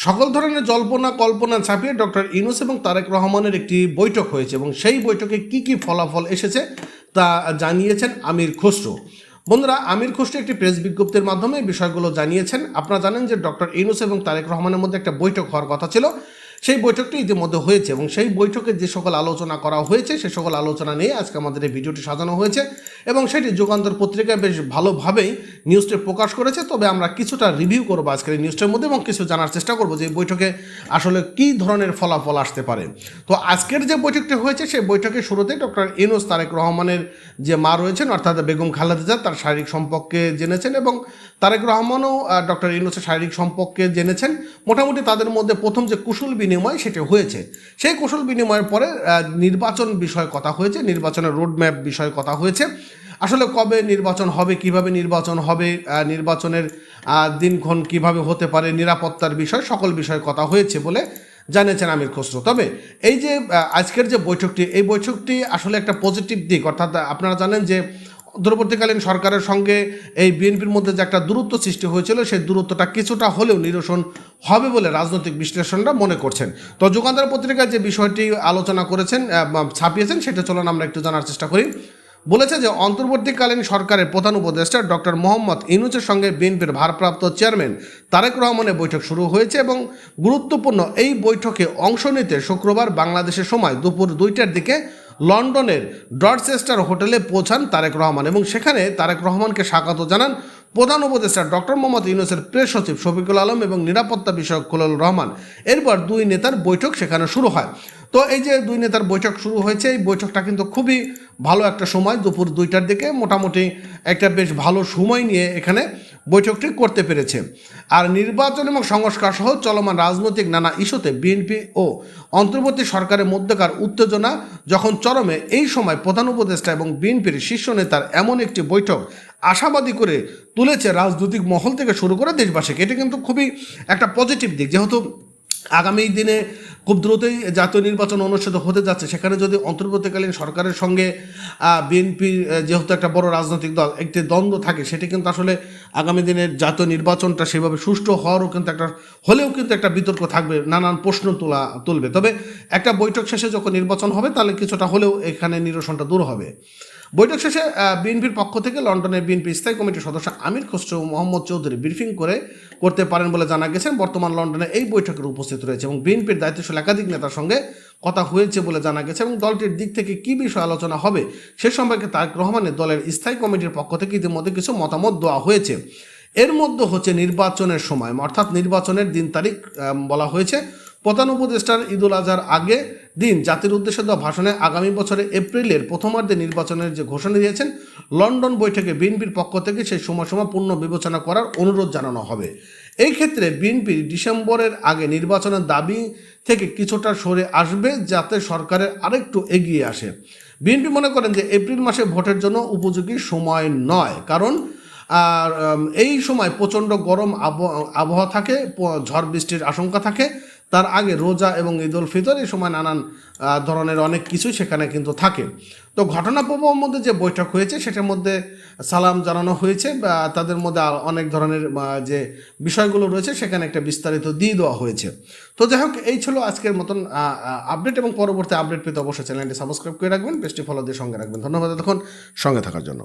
সকল ধরনের জল্পনা কল্পনা ছাপিয়ে ডক্টর ইউনূস এবং তারেক রহমানের একটি বৈঠক হয়েছে এবং সেই বৈঠকে কি কি ফলাফল এসেছে তা জানিয়েছেন আমির খসরু। বন্ধুরা, আমির খসরু একটি প্রেস বিজ্ঞপ্তির মাধ্যমে বিষয়গুলো জানিয়েছেন। আপনারা জানেন যে ডক্টর ইউনূস এবং তারেক রহমানের মধ্যে একটা বৈঠক হওয়ার কথা ছিল, সেই বৈঠকটি ইতিমধ্যে হয়েছে এবং সেই বৈঠকে যে সকল আলোচনা করা হয়েছে সে সকল আলোচনা নিয়ে আজকে আমাদের এই ভিডিওটি সাজানো হয়েছে এবং সেটি যুগান্তর পত্রিকায় বেশ ভালোভাবেই নিউজটি প্রকাশ করেছে। তবে আমরা কিছুটা রিভিউ করবো আজকের এই নিউজটার মধ্যে এবং কিছু জানার চেষ্টা করবো যে এই বৈঠকে আসলে কী ধরনের ফলাফল আসতে পারে। তো আজকের যে বৈঠকটি হয়েছে সেই বৈঠকের শুরুতে ডক্টর ইউনূস তারেক রহমানের যে মা রয়েছেন অর্থাৎ বেগম খালেদা জিয়া তার শারীরিক সম্পর্কে জেনেছেন এবং তারেক রহমানও ডক্টর ইউনূসের শারীরিক সম্পর্কে জেনেছেন। মোটামুটি তাদের মধ্যে প্রথম যে কুশল বিনিময় সেটা হয়েছে। সেই কুশল বিনিময়ের পরে নির্বাচন বিষয়ে কথা হয়েছে, নির্বাচনের রোডম্যাপ বিষয়ে কথা হয়েছে। আসলে কবে নির্বাচন হবে, কিভাবে নির্বাচন হবে, নির্বাচনের দিনক্ষণ কিভাবে হতে পারে, নিরাপত্তার বিষয়, সকল বিষয়ে কথা হয়েছে বলে জানিয়েছেন আমির খসরু। তবে এই যে আজকের যে বৈঠকটি, এই বৈঠকটি আসলে একটা পজিটিভ দিক। অর্থাৎ আপনারা জানেন যে অন্তর্বর্তীকালীন সরকারের সঙ্গে এই বিএনপির মধ্যে যে একটা দূরত্ব সৃষ্টি হয়েছিল সেই দূরত্বটা কিছুটা হলেও নিরসন হবে বলে রাজনৈতিক বিশ্লেষণরা মনে করছেন। তো যুগান্তর পত্রিকায় যে বিষয়টি আলোচনা করেছেন ছাপিয়েছেন সেটা চলুন আমরা একটু জানার চেষ্টা করি। বলেছে যে অন্তর্বর্তীকালীন সরকারের প্রধান উপদেষ্টা ডক্টর মোহাম্মদ ইউনূসের সঙ্গে বিএনপির ভারপ্রাপ্ত চেয়ারম্যান তারেক রহমানের বৈঠক শুরু হয়েছে এবং গুরুত্বপূর্ণ এই বৈঠকে অংশ নিতে শুক্রবার বাংলাদেশের সময় দুপুর 2টার দিকে লন্ডনের ডরচেস্টার হোটেলে পৌঁছান তারেক রহমান এবং সেখানে তারেক রহমানকে স্বাগত জানান প্রধান উপদেষ্টা ডক্টর মোহাম্মদ ইউনূসের প্রেস সচিব শফিকুল আলম এবং নিরাপত্তা বিষয়ক খলিলুর রহমান। এরপর দুই নেতার বৈঠক সেখানে শুরু হয়। তো এই যে দুই নেতার বৈঠক শুরু হয়েছে, এই বৈঠকটা কিন্তু খুবই ভালো একটা সময়, দুপুর 2টার দিকে মোটামুটি একটা বেশ ভালো সময় নিয়ে এখানে বৈঠকটি করতে পেরেছে। আর নির্বাচন এবং সংস্কার সহ চলমান রাজনৈতিক নানা ইস্যুতে বিএনপি ও অন্তর্বর্তী সরকারের মধ্যকার উত্তেজনা যখন চরমে, এই সময় প্রধান উপদেষ্টা এবং বিএনপির শীর্ষ নেতার এমন একটি বৈঠক আশাবাদী করে তুলেছে রাজনৈতিক মহল থেকে শুরু করে দেশবাসীকে। এটা কিন্তু খুবই একটা পজিটিভ দিক, যেহেতু আগামী দিনে খুব দ্রুতই জাতীয় নির্বাচন অনুষ্ঠিত হতে যাচ্ছে। সেখানে যদি অন্তর্বর্তীকালীন সরকারের সঙ্গে বিএনপির যেহেতু একটা বড় রাজনৈতিক দল একটি দ্বন্দ্ব থাকে, সেটি কিন্তু আসলে আগামী দিনের জাতীয় নির্বাচনটা সেভাবে সুষ্ঠু হওয়ারও কিন্তু একটা বিতর্ক থাকবে, নানান প্রশ্ন তুলবে। তবে একটা বৈঠক শেষে যখন নির্বাচন হবে তাহলে কিছুটা হলেও এখানে নিরসনটা দূর হবে। বৈঠক শেষে বিএনপির পক্ষ থেকে লন্ডনের বিএনপি স্থায়ী কমিটির সদস্য আমির খসরু মোহাম্মদ চৌধুরী ব্রিফিং করতে পারেন বলে জানা গেছেন। বর্তমান লন্ডনে এই বৈঠকের উপস্থিত রয়েছে এবং বিএনপির দায়িত্বশীল একাধিক নেতার সঙ্গে কথা হয়েছে বলে জানা গেছে এবং দলটির দিক থেকে কী বিষয়ে আলোচনা হবে সে সম্পর্কে তারেক রহমানের দলের স্থায়ী কমিটির পক্ষ থেকে ইতিমধ্যে কিছু মতামত দেওয়া হয়েছে। এর মধ্যে হচ্ছে নির্বাচনের সময়, অর্থাৎ নির্বাচনের দিন তারিখ বলা হয়েছে। প্রধান উপদেষ্টার ঈদুল আজহার আগে দিন জাতির উদ্দেশ্যে দেওয়া ভাষণে আগামী বছরের এপ্রিলের প্রথমার্ধে নির্বাচনের যে ঘোষণা দিয়েছেন, লন্ডন বৈঠকে বিএনপির পক্ষ থেকে সেই সময়সীমা পূর্ণ বিবেচনা করার অনুরোধ জানানো হবে। এই ক্ষেত্রে বিএনপি ডিসেম্বরের আগে নির্বাচনের দাবি থেকে কিছুটা সরে আসবে যাতে সরকারের আরেকটু এগিয়ে আসে। বিএনপি মনে করেন যে এপ্রিল মাসে ভোটের জন্য উপযোগী সময় নয়, কারণ আর এই সময় প্রচণ্ড গরম আবহাওয়া থাকে, ঝড় বৃষ্টির আশঙ্কা থাকে। তার আগে রোজা এবং ঈদ উল ফিতর, এই সময় নানান ধরনের অনেক কিছুই সেখানে কিন্তু থাকে। তো ঘটনাপ্রবাহের মধ্যে যে বৈঠক হয়েছে সেটার মধ্যে সালাম জানানো হয়েছে বা তাদের মধ্যে অনেক ধরনের যে বিষয়গুলো রয়েছে সেখানে একটা বিস্তারিত দিয়ে দেওয়া হয়েছে। তো যাই হোক, এই ছিল আজকের মতন আপডেট এবং পরবর্তী আপডেট পেতে অবশ্যই চ্যানেলটি সাবস্ক্রাইব করে রাখবেন, পেজটি ফলো দিয়ে সঙ্গে রাখবেন। ধন্যবাদ এতক্ষণ সঙ্গে থাকার জন্য।